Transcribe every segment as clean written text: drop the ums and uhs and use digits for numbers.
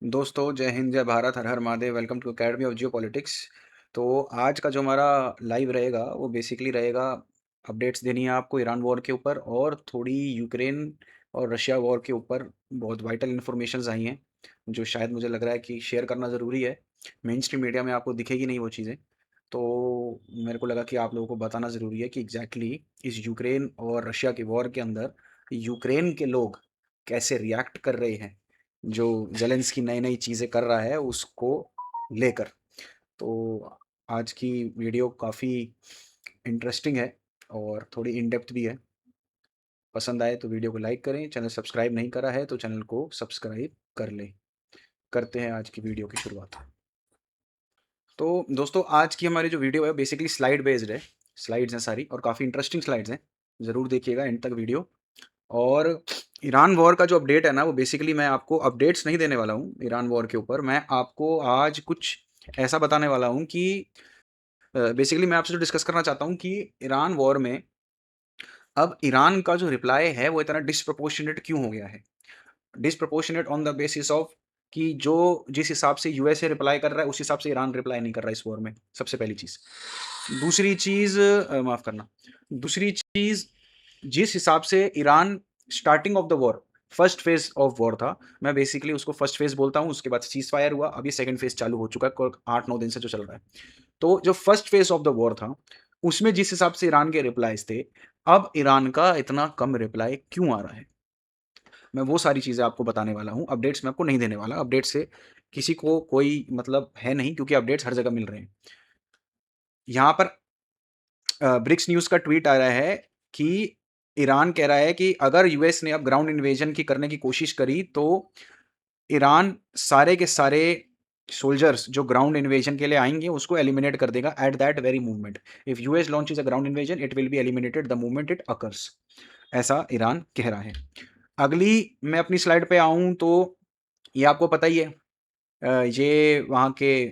दोस्तों, जय हिंद, जय भारत, हर हर Mahadev. Welcome to academy of geo politics. तो आज का जो हमारा लाइव रहेगा वो बेसिकली रहेगा, अपडेट्स देनी है आपको ईरान वॉर के ऊपर और थोड़ी यूक्रेन और रशिया वॉर के ऊपर। बहुत वाइटल इन्फॉर्मेशंस आई हैं जो शायद मुझे लग रहा है कि शेयर करना ज़रूरी है। मेन स्ट्रीम मीडिया में आपको दिखेगी नहीं वो चीज़ें, तो मेरे को लगा कि आप लोगों को बताना ज़रूरी है कि एग्जैक्टली इस यूक्रेन और रशिया के वॉर के अंदर यूक्रेन के लोग कैसे रिएक्ट कर रहे हैं, जो ज़ेलेंस्की नई-नई चीज़ें कर रहा है उसको लेकर। तो आज की वीडियो काफ़ी इंटरेस्टिंग है और थोड़ी इन डेप्थ भी है। पसंद आए तो वीडियो को लाइक करें, चैनल सब्सक्राइब नहीं करा है तो चैनल को सब्सक्राइब कर लें। करते हैं आज की वीडियो की शुरुआत। तो दोस्तों, आज की हमारी जो वीडियो है बेसिकली स्लाइड बेस्ड है। स्लाइड्स हैं सारी और काफ़ी इंटरेस्टिंग स्लाइड्स हैं। ज़रूर देखिएगा एंड तक वीडियो। और ईरान वॉर का जो अपडेट है ना, वो बेसिकली मैं आपको अपडेट्स नहीं देने वाला हूँ ईरान वॉर के ऊपर। मैं आपको आज कुछ ऐसा बताने वाला हूँ कि बेसिकली मैं आपसे जो डिस्कस करना चाहता हूँ कि ईरान वॉर में अब ईरान का जो रिप्लाई है वो इतना डिसप्रोपोर्शनेट क्यों हो गया है। Disproportionate on the basis of कि जो जिस हिसाब से यूएसए रिप्लाई कर रहा है उस हिसाब से ईरान रिप्लाई नहीं कर रहा है इस वॉर में। सबसे पहली चीज़। दूसरी चीज़, माफ़ करना। दूसरी चीज़, जिस हिसाब से Iran starting of the war, first phase of war था, मैं बेसिकली उसको फर्स्ट फेज बोलता हूँ। उसके बाद सीज फायर हुआ, अभी सेकंड फेज चालू हो चुका है 8-9 दिन से जो चल रहा है। तो जो first phase of the war था उसमें जिस हिसाब से ईरान के रिप्लाईज थे, अब ईरान का इतना कम रिप्लाई क्यों आ रहा है, मैं वो सारी चीज़ें आपको बताने वाला हूँ। अपडेट्स मैं आपको नहीं देने वाला। अपडेट से किसी को कोई मतलब है नहीं, क्योंकि अपडेट्स हर जगह मिल रहे हैं। यहाँ पर ब्रिक्स न्यूज़ का ट्वीट आ रहा है कि ईरान कह रहा है कि अगर यूएस ने अब ग्राउंड इन्वेजन की करने की कोशिश करी तो ईरान सारे के सारे सोल्जर्स जो ग्राउंड इन्वेजन के लिए आएंगे उसको एलिमिनेट कर देगा at that very movement. If US launches a ground invasion it will be eliminated the movement it occurs. ऐसा ईरान कह रहा है। अगली मैं अपनी स्लाइड पे आऊं तो ये आपको पता ही है, ये वहाँ के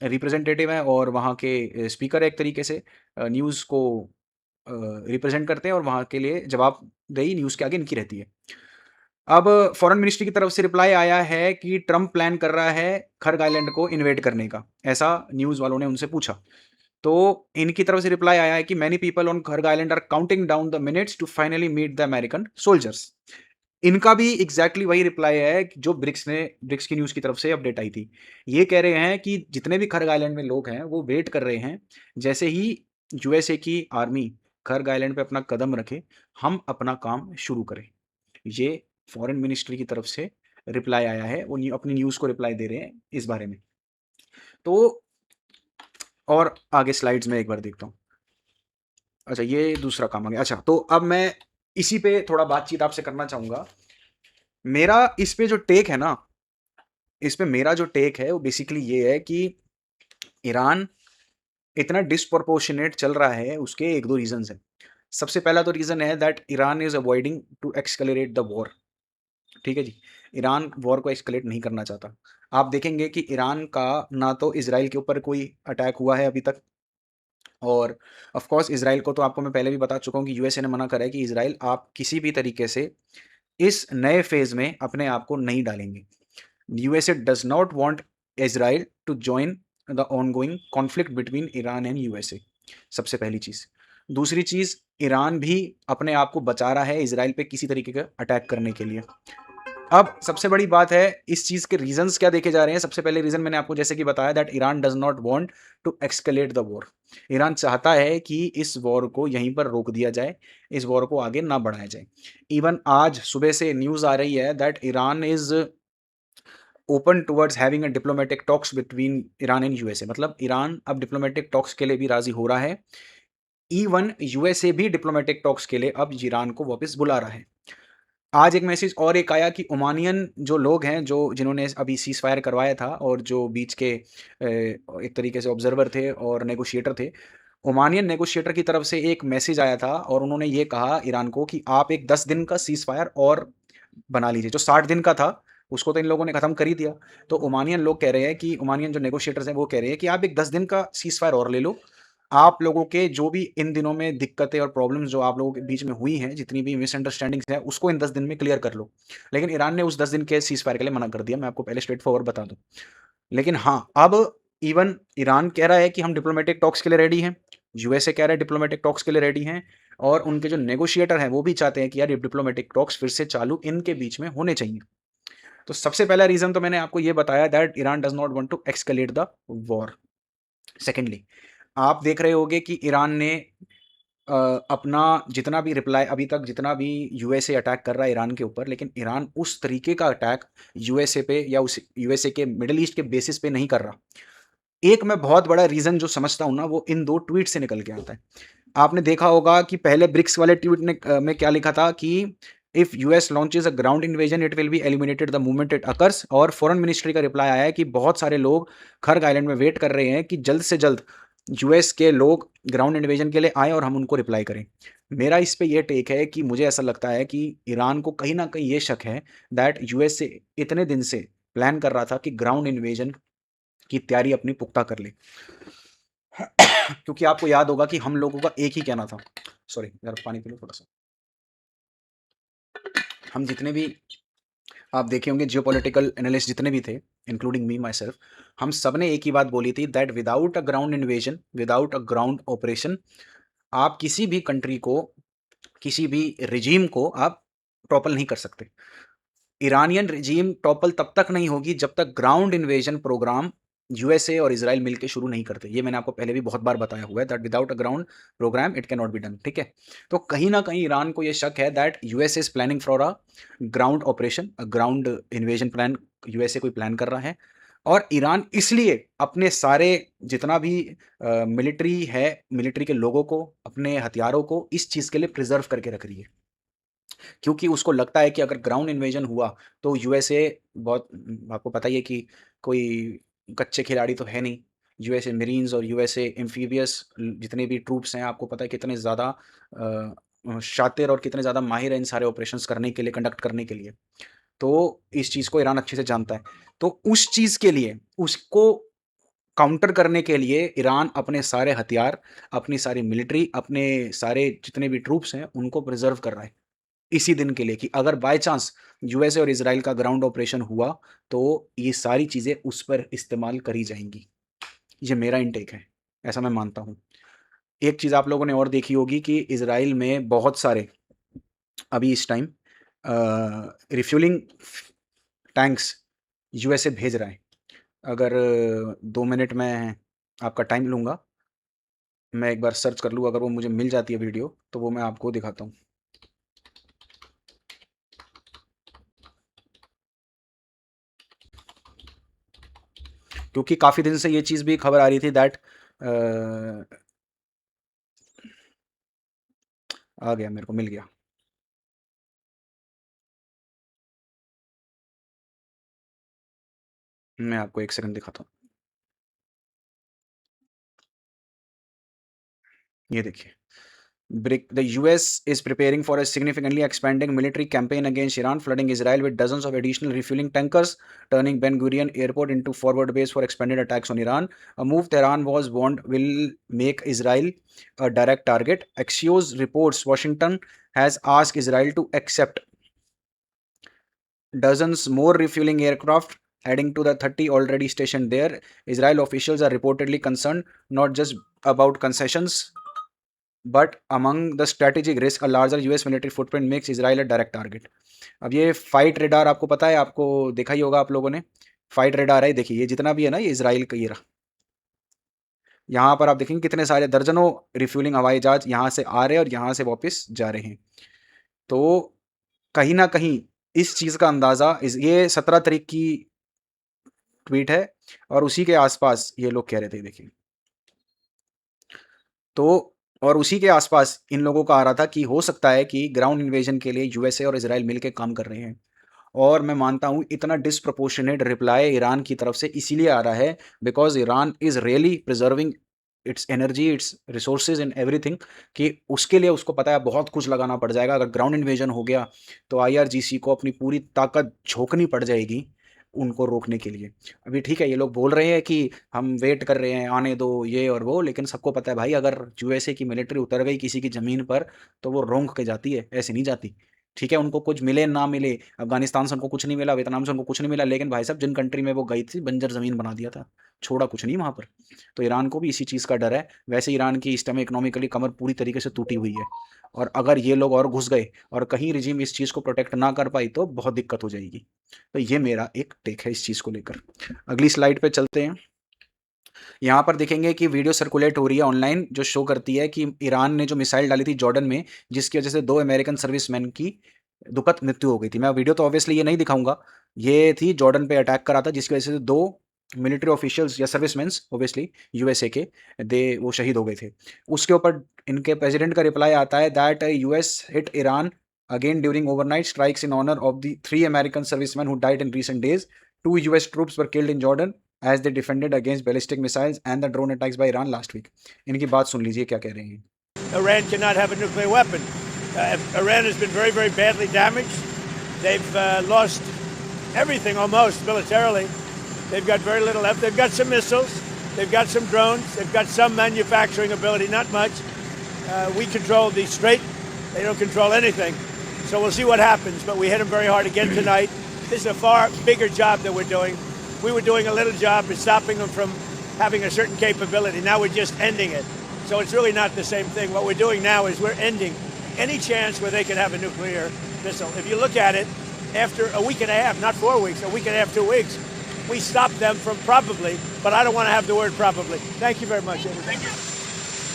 रिप्रेजेंटेटिव हैं और वहाँ के स्पीकर एक तरीके से न्यूज़ को रिप्रेजेंट करते हैं और वहाँ के लिए जवाबदेही न्यूज़ के आगे इनकी रहती है। अब फॉरेन मिनिस्ट्री की तरफ से रिप्लाई आया है कि ट्रम्प प्लान कर रहा है खर्ग आइलैंड को इन्वेड करने का, ऐसा न्यूज़ वालों ने उनसे पूछा। तो इनकी तरफ से रिप्लाई आया है कि many people on Kharg Island are counting down the minutes to finally meet the American soldiers. इनका भी एग्जैक्टली वही रिप्लाई है कि जो ब्रिक्स की न्यूज़ की तरफ से अपडेट आई थी। ये कह रहे हैं कि जितने भी खर्ग आइलैंड में लोग हैं वो वेट कर रहे हैं, जैसे ही यूएसए की आर्मी खर्ग आइलैंड पे अपना कदम रखे हम अपना काम शुरू करें। ये फॉरेन मिनिस्ट्री की तरफ से रिप्लाई आया है। वो अपनी न्यूज़ को रिप्लाई दे रहे हैं इस बारे में। तो और आगे स्लाइड्स में एक बार देखता हूँ। अच्छा, ये दूसरा काम आ गया। अच्छा, तो अब मैं इसी पे थोड़ा बातचीत आपसे करना चाहूँगा। मेरा इस पे जो टेक है ना, इस पे मेरा जो टेक है वो बेसिकली ये है कि ईरान इतना डिस्प्रोपोर्शनेट चल रहा है, उसके 1-2 रीज़न्स हैं। सबसे पहला तो रीज़न है that Iran is avoiding to escalate the war. ठीक है जी? ईरान वॉर को एस्केलेट नहीं करना चाहता। आप देखेंगे कि ईरान का ना तो इज़राइल के ऊपर कोई अटैक हुआ है अभी तक, और ऑफ कोर्स इज़राइल को तो आपको मैं पहले भी बता चुका हूँ कि यूएसए ने मना करा है कि इज़राइल आप किसी भी तरीके से इस नए फेज़ में अपने आप को नहीं डालेंगे। USA does not want Israel to join the ongoing conflict between Iran and USA। सबसे पहली चीज़। दूसरी चीज़, ईरान भी अपने आप को बचा रहा है इजराइल पे किसी तरीके का अटैक करने के लिए। अब सबसे बड़ी बात है, इस चीज़ के रीजंस क्या देखे जा रहे हैं। सबसे पहले रीजन मैंने आपको जैसे कि बताया that Iran does not want to escalate the war. Iran चाहता है कि इस वॉर को यहीं पर रोक दिया जाए, इस वॉर को आगे ना बढ़ाया जाए। इवन आज सुबह से न्यूज़ आ रही है that Iran is open towards having a diplomatic talks between Iran and USA. मतलब ईरान अब डिप्लोमेटिक टॉक्स के लिए भी राजी हो रहा है। इवन यूएसए भी डिप्लोमेटिक टॉक्स के लिए अब ईरान को वापस बुला रहा है। आज एक मैसेज और एक आया कि ओमानियन जो लोग हैं, जो जिन्होंने अभी सीज फायर करवाया था और जो बीच के एक तरीके से ऑब्जर्वर थे और नेगोशिएटर थे, ओमानियन नेगोशिएटर की तरफ से एक मैसेज आया था और उन्होंने ये कहा ईरान को कि आप एक 10 दिन का सीज फायर और बना लीजिए। जो 60 दिन का था उसको तो इन लोगों ने ख़त्म कर ही दिया। तो ओमानियन लोग कह रहे हैं कि ओमानियन जो नेगोशिएटर्स हैं वो कह रहे हैं कि आप एक 10 दिन का सीज फायर और ले लो, आप लोगों के जो भी इन दिनों में दिक्कतें और प्रॉब्लम्स जो आप लोगों के बीच में हुई हैं, जितनी भी मिसअंडरस्टैंडिंग्स हैं, उसको इन 10 दिन में क्लियर कर लो। लेकिन ईरान ने उस 10 दिन के सीज़फायर के लिए मना कर दिया, मैं आपको पहले स्ट्रेट फॉरवर्ड बता दूँ। लेकिन हाँ, अब इवन ईरान कह रहा है कि हम डिप्लोमेटिक टॉक्स के लिए रेडी हैं, यूएसए कह रहा है डिप्लोमेटिक टॉक्स के लिए रेडी हैं, और उनके जो नेगोशिएटर हैं, वो भी चाहते हैं कि यार ये डिप्लोमेटिक टॉक्स फिर से चालू इनके बीच में होने चाहिए। तो सबसे पहला रीज़न तो मैंने आपको ये बताया that Iran does not want to escalate the war. Secondly, आप देख रहे होंगे कि ईरान ने अ, अपना जितना भी रिप्लाई अभी तक जितना भी यूएसए अटैक कर रहा है ईरान के ऊपर, लेकिन ईरान उस तरीके का अटैक यूएसए पे या उस यूएसए के मिडल ईस्ट के बेसिस पे नहीं कर रहा। एक मैं बहुत बड़ा रीज़न जो समझता हूँ ना, वो इन 2 ट्वीट से निकल के आता है। आपने देखा होगा कि पहले ब्रिक्स वाले ट्वीट ने में क्या लिखा था कि if US launches a ground invasion it will be eliminated the moment it occurs, और फॉरेन मिनिस्ट्री का रिप्लाई आया है कि बहुत सारे लोग खर्ग आइलैंड में वेट कर रहे हैं कि जल्द से जल्द यूएस के लोग ग्राउंड इन्वेजन के लिए आएँ और हम उनको रिप्लाई करें। मेरा इस पे ये टेक है कि मुझे ऐसा लगता है कि ईरान को कहीं न कहीं ये शक है दैट यूएस से इतने दिन से प्लान कर रहा था कि ग्राउंड इन्वेजन की तैयारी अपनी पुख्ता कर ले। क्योंकि आपको याद होगा कि हम लोगों का एक ही कहना था। सॉरी, ज़रा पानी पी लो थोड़ा-सा। हम जितने भी आप देखे होंगे जियोपॉलिटिकल एनालिस्ट जितने भी थे, इंक्लूडिंग मी माई सेल्फ, हम सब ने एक ही बात बोली थी that without a ground invasion, without a ground operation, आप किसी भी कंट्री को, किसी भी रिजीम को आप टॉपल नहीं कर सकते। ईरानियन रिजीम टॉपल तब तक नहीं होगी जब तक ग्राउंड इन्वेजन प्रोग्राम यूएसए और इजराइल मिलकर शुरू नहीं करते। ये मैंने आपको पहले भी बहुत बार बताया हुआ है that without a ground programme it cannot be done. ठीक है, तो कहीं ना कहीं ईरान को ये शक है that USA is planning for a ground operation, a ground invasion plan USA कोई प्लान कर रहा है, और ईरान इसलिए अपने सारे जितना भी मिलिट्री है, मिलिट्री के लोगों को, अपने हथियारों को इस चीज़ के लिए प्रिजर्व करके रख रही है, क्योंकि उसको लगता है कि अगर ग्राउंड इन्वेजन हुआ तो यूएसए बहुत, आपको पता ही है कि कोई कच्चे खिलाड़ी तो है नहीं। यूएसए मरीन्स और यूएसए एम्फीबियस जितने भी ट्रूप्स हैं, आपको पता है कितने ज़्यादा शातिर और कितने ज़्यादा माहिर हैं इन सारे ऑपरेशंस करने के लिए, कंडक्ट करने के लिए। तो इस चीज़ को ईरान अच्छे से जानता है। तो उस चीज़ के लिए, उसको काउंटर करने के लिए ईरान अपने सारे हथियार, अपनी सारी मिलिट्री, अपने सारे जितने भी ट्रूप्स हैं, उनको प्रिज़र्व कर रहा है। इसी दिन के लिए कि अगर बाय चांस यूएसए और इज़राइल का ग्राउंड ऑपरेशन हुआ, तो ये सारी चीज़ें उस पर इस्तेमाल करी जाएँगी। ये मेरा इनटेक है, ऐसा मैं मानता हूँ। एक चीज़ आप लोगों ने और देखी होगी कि इज़राइल में बहुत सारे अभी इस टाइम रिफ्यूलिंग टैंक्स यूएसए भेज रहा है। अगर 2 मिनट मैं आपका टाइम लूँगा, मैं एक बार सर्च कर लूँ, अगर वो मुझे मिल जाती है वीडियो, तो वो मैं आपको दिखाता हूँ। क्योंकि काफ़ी दिन से ये चीज़ भी खबर आ रही थी दैट आ गया, मेरे को मिल गया। मैं आपको 1 सेकंड दिखाता हूँ। ये देखिए, ब्रिक the US is preparing for a significantly expanding military campaign against Iran, flooding Israel with dozens of additional refuelling tankers, turning Ben Gurion airport into forward base for expanded attacks on Iran, a move Tehran was warned will make Israel a direct target. Axios reports Washington has asked Israel to accept dozens more refueling aircraft, adding to the 30 already stationed there. Israel officials are reportedly concerned not just about concessions, but among the strategic risk, a larger US military footprint makes Israel a direct target. अब ये fight radar आपको पता है, आपको देखा ही होगा आप लोगों ने। फाइट रेडार है, देखिए ये जितना भी है ना, ये इसराइल का, ये रहा। यहाँ पर आप देखेंगे कितने सारे दर्जनों रिफ्यूलिंग हवाई जहाज यहाँ से आ रहे हैं और यहाँ से वापस जा रहे हैं। तो कहीं न कहीं इस चीज़ का अंदाज़ा इस ये 17 तारीख की ट्वीट है, और उसी के आसपास ये लोग कह रहे थे, देखिए। तो और उसी के आसपास इन लोगों का आ रहा था कि हो सकता है कि ग्राउंड इन्वेजन के लिए यूएसए और इजराइल मिलके काम कर रहे हैं। और मैं मानता हूँ इतना डिस्प्रपोर्शनेट रिप्लाई ईरान की तरफ से इसीलिए आ रहा है because Iran is really preserving it's energy, it's resources in everything, कि उसके लिए उसको पता है बहुत कुछ लगाना पड़ जाएगा। अगर ग्राउंड इन्वेजन हो गया तो आईआरजीसी को अपनी पूरी ताकत झोंकनी पड़ जाएगी, उनको रोकने के लिए। अभी ठीक है, ये लोग बोल रहे हैं कि हम वेट कर रहे हैं, आने दो ये और वो, लेकिन सबको पता है भाई, अगर यूएसए की मिलिट्री उतर गई किसी की ज़मीन पर तो वो रोंक के जाती है, ऐसे नहीं जाती। ठीक है, उनको कुछ मिले ना मिले, अफगानिस्तान से उनको कुछ नहीं मिला, वियतनाम से उनको कुछ नहीं मिला, लेकिन भाई साहब जिन कंट्री में वो गई थी बंजर ज़मीन बना दिया था, छोड़ा कुछ नहीं वहाँ पर। तो ईरान को भी इसी चीज़ का डर है। वैसे ईरान की इस टाइम इकोनॉमिकली कमर पूरी तरीके से टूटी हुई है, और अगर ये लोग और घुस गए और कहीं रिजीम इस चीज़ को प्रोटेक्ट ना कर पाई तो बहुत दिक्कत हो जाएगी। तो ये मेरा एक टेक है इस चीज़ को लेकर। अगली स्लाइड पे चलते हैं। यहाँ पर देखेंगे कि वीडियो सर्कुलेट हो रही है ऑनलाइन, जो शो करती है कि ईरान ने जो मिसाइल डाली थी जॉर्डन में, जिसकी वजह से 2 अमेरिकन सर्विसमैन की दुखद मृत्यु हो गई थी। मैं वीडियो तो ऑब्वियसली ये नहीं दिखाऊँगा। ये थी जॉर्डन पे अटैक करा था, जिसकी वजह से 2 मिलिट्री ऑफिशियल्स या सर्विसमैन्स ऑब्वियसली यूएसए के, वो शहीद हो गए थे। उसके ऊपर इनके प्रेसिडेंट का रिप्लाई आता है that US hit Iran again during overnight strikes in honour of the 3 American serviceman who died in recent days. 2 US troops were killed in Jordan as they defended against ballistic missiles and the drone attacks by Iran last week. इनकी बात सुन लीजिए क्या कह रहे हैं। Iran cannot have a nuclear weapon. Iran has been very, very badly damaged. They've lost everything almost militarily. They've got very little left. They've got some missiles. They've got some drones. They've got some manufacturing ability, not much. We control the Strait. They don't control anything. So we'll see what happens. But we hit them very hard again tonight. This is a far bigger job that we're doing. We were doing a little job in stopping them from having a certain capability. Now we're just ending it. So it's really not the same thing. What we're doing now is we're ending any chance where they could have a nuclear missile. If you look at it, after a week and a half, not 4 weeks, a week and a half, 2 weeks, we stopped them from probably, but I don't want to have the word probably. Thank you very much, everybody.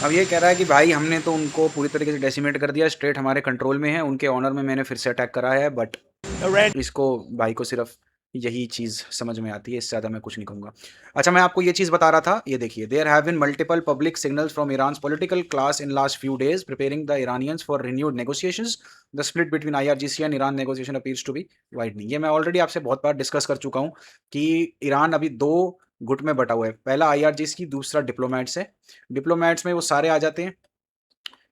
अब ये कह रहा है कि भाई हमने तो उनको पूरी तरीके से डेसिमेट कर दिया, स्ट्रेट हमारे कंट्रोल में है, उनके ऑनर में मैंने फिर से अटैक करा है, बट इसको भाई को सिर्फ यही चीज़ समझ में आती है, इससे ज़्यादा मैं कुछ नहीं कहूँगा। अच्छा, मैं आपको ये चीज़ बता रहा था, ये देखिए, there have been multiple public signals from Iran's political class in last few days preparing the Iranians for renewed negotiations. The split between IRGC and Iran negotiation appears to be widening. ये मैं already आपसे बहुत बार discuss कर चुका हूँ कि Iran अभी 2 गुट में बटा हुआ है। पहला आईआरजीसी, दूसरा डिप्लोमेट्स है। डिप्लोमेट्स में वो सारे आ जाते हैं,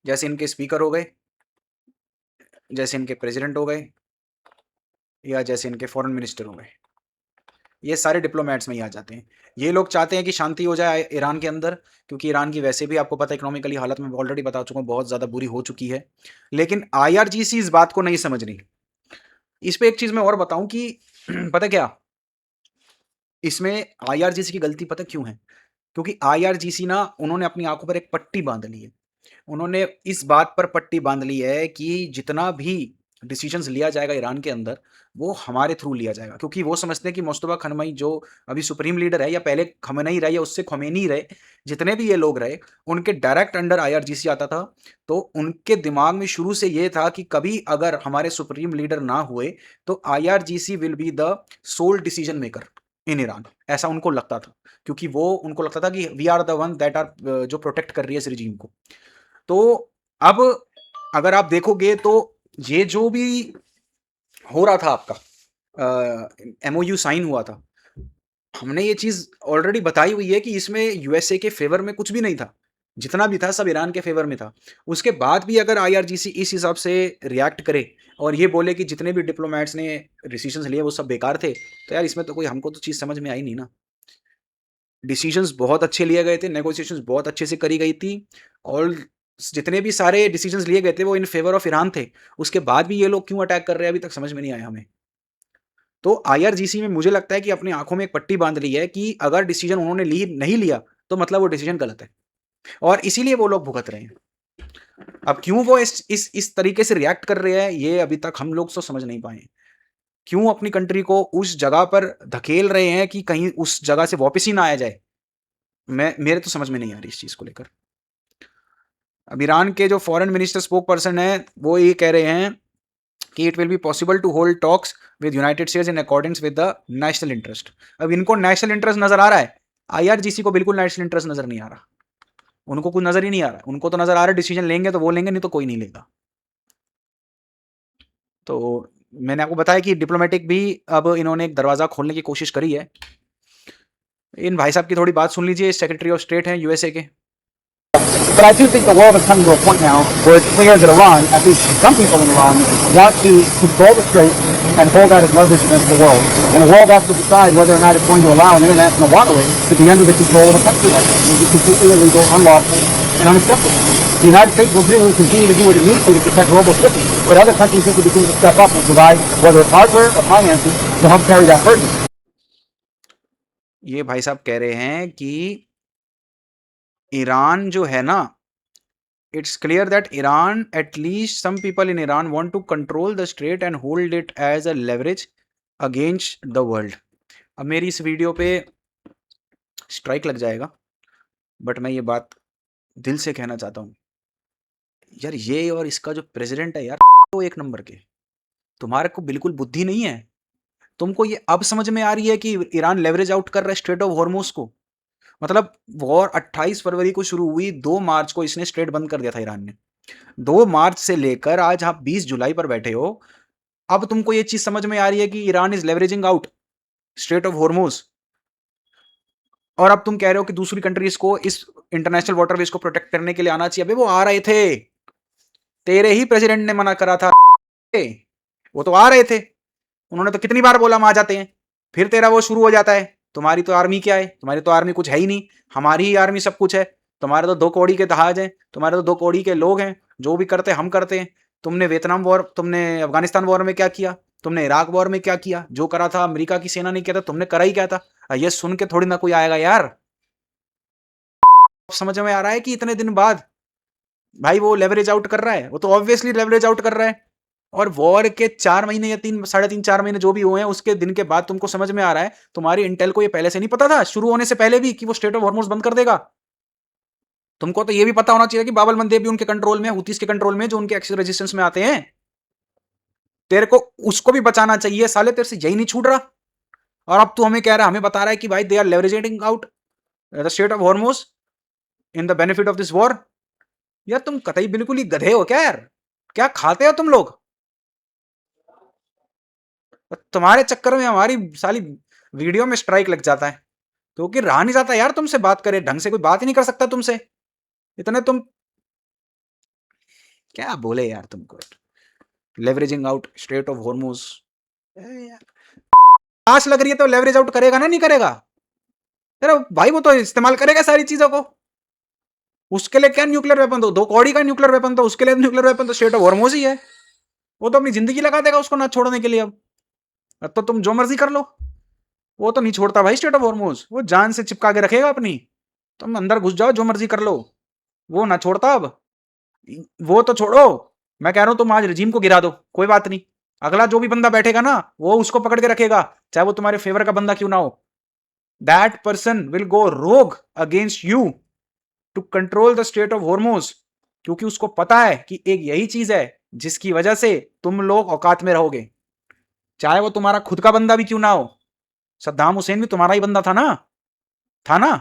जैसे इनके स्पीकर हो गए, जैसे इनके प्रेसिडेंट हो गए, या जैसे इनके फॉरेन मिनिस्टर हो गए, ये सारे डिप्लोमेट्स में ही आ जाते हैं। ये लोग चाहते हैं कि शांति हो जाए ईरान के अंदर, क्योंकि ईरान की वैसे भी आपको पता है इकोनॉमिकली हालत में ऑलरेडी बता चुका हूँ, बहुत ज़्यादा बुरी हो चुकी है। लेकिन आईआरजीसी इस बात को नहीं समझ रही। इस पे एक चीज़ मैं और बताऊं कि पता क्या, इसमें आईआरजीसी की गलती पता क्यों है? क्योंकि आईआरजीसी ना, उन्होंने अपनी आंखों पर एक पट्टी बांध ली है। उन्होंने इस बात पर पट्टी बांध ली है कि जितना भी डिसीजंस लिया जाएगा ईरान के अंदर, वो हमारे थ्रू लिया जाएगा, क्योंकि वो समझते हैं कि मुस्तफा खमेनी जो अभी सुप्रीम लीडर है, या पहले खमेनी रहे या उससे खोमेनी रहे, जितने भी ये लोग रहे, उनके डायरेक्ट अंडर आईआरजीसी आता था। तो उनके दिमाग में शुरू से ये था कि कभी अगर हमारे सुप्रीम लीडर ना हुए तो IRGC will be the sole decision maker in Iran, ऐसा उनको लगता था, क्योंकि वो उनको लगता था कि we are the one that are जो प्रोटेक्ट कर रही है इस रिजीम को। तो अब अगर आप देखोगे तो ये जो भी हो रहा था, आपका एमओयू साइन हुआ था, हमने ये चीज़ ऑलरेडी बताई हुई है कि इसमें यूएसए के फेवर में कुछ भी नहीं था, जितना भी था सब ईरान के फेवर में था। उसके बाद भी अगर आईआरजीसी इस हिसाब से रिएक्ट करे और ये बोले कि जितने भी डिप्लोमेट्स ने डिसीजंस लिए वो सब बेकार थे, तो यार इसमें तो कोई, हमको तो चीज़ समझ में आई नहीं ना। डिसीजंस बहुत अच्छे लिए गए थे, नेगोशिएशंस बहुत अच्छे से करी गई थी, और जितने भी सारे डिसीजंस लिए गए थे वो इन फेवर ऑफ ईरान थे। उसके बाद भी ये लोग क्यों अटैक कर रहे हैं, अभी तक समझ में नहीं आया हमें। तो आईआरजीसी में मुझे लगता है कि अपनी आंखों में एक पट्टी बांध ली है कि अगर डिसीजन उन्होंने नहीं लिया तो मतलब वो डिसीजन गलत है, और इसीलिए वो लोग भुगत रहे हैं। अब क्यों वो इस तरीके से रिएक्ट कर रहे हैं, ये अभी तक हम लोग तो समझ नहीं पाए। क्यों अपनी कंट्री को उस जगह पर धकेल रहे हैं कि कहीं उस जगह से वापस ही ना आया जाए, मेरे तो समझ में नहीं आ रही इस चीज को लेकर। अब ईरान के जो फॉरेन मिनिस्टर स्पोक पर्सन है, वो ये कह रहे हैं कि it will be possible to hold talks with United States in accordance with the national interest. अब इनको नेशनल इंटरेस्ट नजर आ रहा है, आईआरजीसी को बिल्कुल नेशनल इंटरेस्ट नजर नहीं आ रहा, उनको कुछ नजर ही नहीं आ रहा। उनको तो नजर आ रहा है डिसीजन लेंगे तो वो लेंगे, नहीं तो कोई नहीं लेगा। तो मैंने आपको बताया कि डिप्लोमेटिक भी अब इन्होंने एक दरवाजा खोलने की कोशिश करी है। इन भाई साहब की थोड़ी बात सुन लीजिए, सेक्रेटरी ऑफ स्टेट हैं यूएसए के। But I do think the world is coming to a point now where it's clear that Iran, at least some people in Iran, want to control the strait and hold that as leverage against the world. And the world has to decide whether or not it's going to allow an international waterway to be under the control of a country like this. It would be completely illegal, unlawful, and unacceptable. The United States will continue to do what it needs to protect global shipping, but other countries need to begin to step up and provide, whether it's hardware or finances, to help carry that burden. ये भाई साहब कह रहे हैं कि Iran जो है ना, it's clear that Iran, at least some people in Iran, want to control the strait and hold it as a leverage against the world. अब मेरी इस वीडियो पे स्ट्राइक लग जाएगा, बट मैं ये बात दिल से कहना चाहता हूँ यार, ये और इसका जो प्रेसिडेंट है यार, वो एक नंबर के, तुम्हारे को बिल्कुल बुद्धि नहीं है। तुमको ये अब समझ में आ रही है कि ईरान लेवरेज आउट कर रहा है स्ट्रेट ऑफ हॉर्मोज को। मतलब वॉर 28 फरवरी को शुरू हुई, 2 मार्च को इसने स्ट्रेट बंद कर दिया था ईरान ने। 2 मार्च से लेकर आज आप 20 जुलाई पर बैठे हो, अब तुमको ये चीज समझ में आ रही है कि Iran is leveraging out strait of Hormoz, और अब तुम कह रहे हो कि दूसरी कंट्रीज को इस इंटरनेशनल वाटरवेज को प्रोटेक्ट करने के लिए आना चाहिए। अबे वो आ रहे थे, तेरे ही प्रेसिडेंट ने मना करा था, वो तो आ रहे थे, उन्होंने तो कितनी बार बोला हम आ जाते हैं, फिर तेरा वो शुरू हो जाता है। तुम्हारी तो आर्मी क्या है, तुम्हारी तो आर्मी कुछ है ही नहीं, हमारी ही आर्मी सब कुछ है। तुम्हारे तो 2 कौड़ी के जहाज हैं, तुम्हारे तो 2 कौड़ी के लोग हैं, जो भी करते हम करते हैं। तुमने वियतनाम वॉर, तुमने अफगानिस्तान वॉर में क्या किया, तुमने इराक वॉर में क्या किया, जो करा था अमेरिका की सेना ने किया था, तुमने करा ही क्या था। ये सुन के थोड़ी ना कोई आएगा यार। समझ में आ रहा है कि इतने दिन बाद भाई वो लेवरेज आउट कर रहा है, वो तो ऑब्वियसली लेवरेज आउट कर रहा है। और वॉर के 4 महीने या 3 साढ़े 3 4 महीने जो भी हुए हैं, उसके दिन के बाद तुमको समझ में आ रहा है तुम्हारी इंटेल को ये पहले से नहीं पता था, शुरू होने से पहले भी, कि वो स्ट्रेट ऑफ हॉर्मोज बंद कर देगा। तुमको तो ये भी पता होना चाहिए कि बाब अल मंदेब भी उनके कंट्रोल में, हुतीस के कंट्रोल में, जो उनके एक्सेस रेजिस्टेंस में आते हैं। तेरे को उसको भी बचाना चाहिए साले, तेरे से यही नहीं छूट रहा। और अब तू हमें कह रहा है, हमें बता रहा है कि भाई they are leveraging out the strait of Hormuz in the benefit of this war. यार तुम कतई बिल्कुल ही गधे हो क्या यार, क्या खाते हो तुम लोग। तुम्हारे चक्कर में हमारी साली वीडियो में स्ट्राइक लग जाता है, क्योंकि रहा नहीं जाता यार तुमसे बात करे, ढंग से कोई बात ही नहीं कर सकता तुमसे। इतने तुम क्या बोले यार तुमको, leveraging out strait of Hormuz. आस लग रही है तो लेवरेज आउट करेगा ना, नहीं करेगा तेरा भाई, वो तो इस्तेमाल करेगा सारी चीजों को। उसके लिए क्या न्यूक्लियर वेपन, तो 2 कौड़ी का न्यूक्लियर वेपन, तो उसके लिए न्यूक्लियर वेपन तो स्ट्रेट ऑफ हॉर्मोज ही है। वो तो अपनी जिंदगी लगा देगा उसको ना छोड़ने के लिए। अब तो तुम जो मर्जी कर लो, वो तो नहीं छोड़ता भाई स्ट्रेट ऑफ हॉर्मोज, वो जान से चिपका के रखेगा अपनी। तुम अंदर घुस जाओ, जो मर्जी कर लो, वो ना छोड़ता। अब वो तो छोड़ो, मैं कह रहा हूं तुम आज रिजीम को गिरा दो, कोई बात नहीं, अगला जो भी बंदा बैठेगा ना, वो उसको पकड़ के रखेगा, चाहे वो तुम्हारे फेवर का बंदा क्यों ना हो। That person will go rogue against you to control the strait of Hormuz, क्योंकि उसको पता है कि एक यही चीज है जिसकी वजह से तुम लोग औकात में रहोगे, चाहे वो तुम्हारा खुद का बंदा भी क्यों ना हो। सद्दाम हुसैन भी तुम्हारा ही बंदा था ना,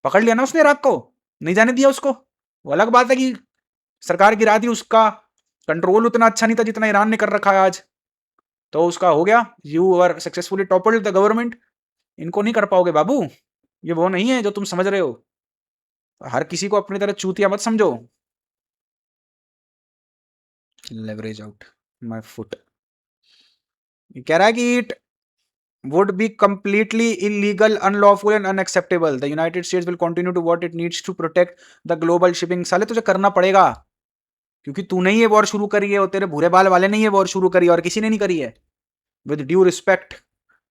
पकड़ लिया ना उसने इराक को, नहीं जाने दिया उसको। वो अलग बात है कि सरकार गिरा दी, उसका कंट्रोल उतना अच्छा नहीं था जितना ईरान ने कर रखा है आज, तो उसका हो गया, you are successfully toppled the government. इनको नहीं कर पाओगे बाबू, ये वो नहीं है जो तुम समझ रहे हो। हर किसी को अपनी तरह चूतिया मत समझो। लेवरेज आउट माय फुट, कह रहा है कि it would be completely illegal, unlawful and unacceptable. The United States will continue to what it needs to protect the global shipping. साले तुझे करना पड़ेगा, क्योंकि तूने ही ये वॉर शुरू करी है, और तेरे भूरे बाल वाले ने ये वॉर शुरू करी है, और किसी ने नहीं करी है। With due respect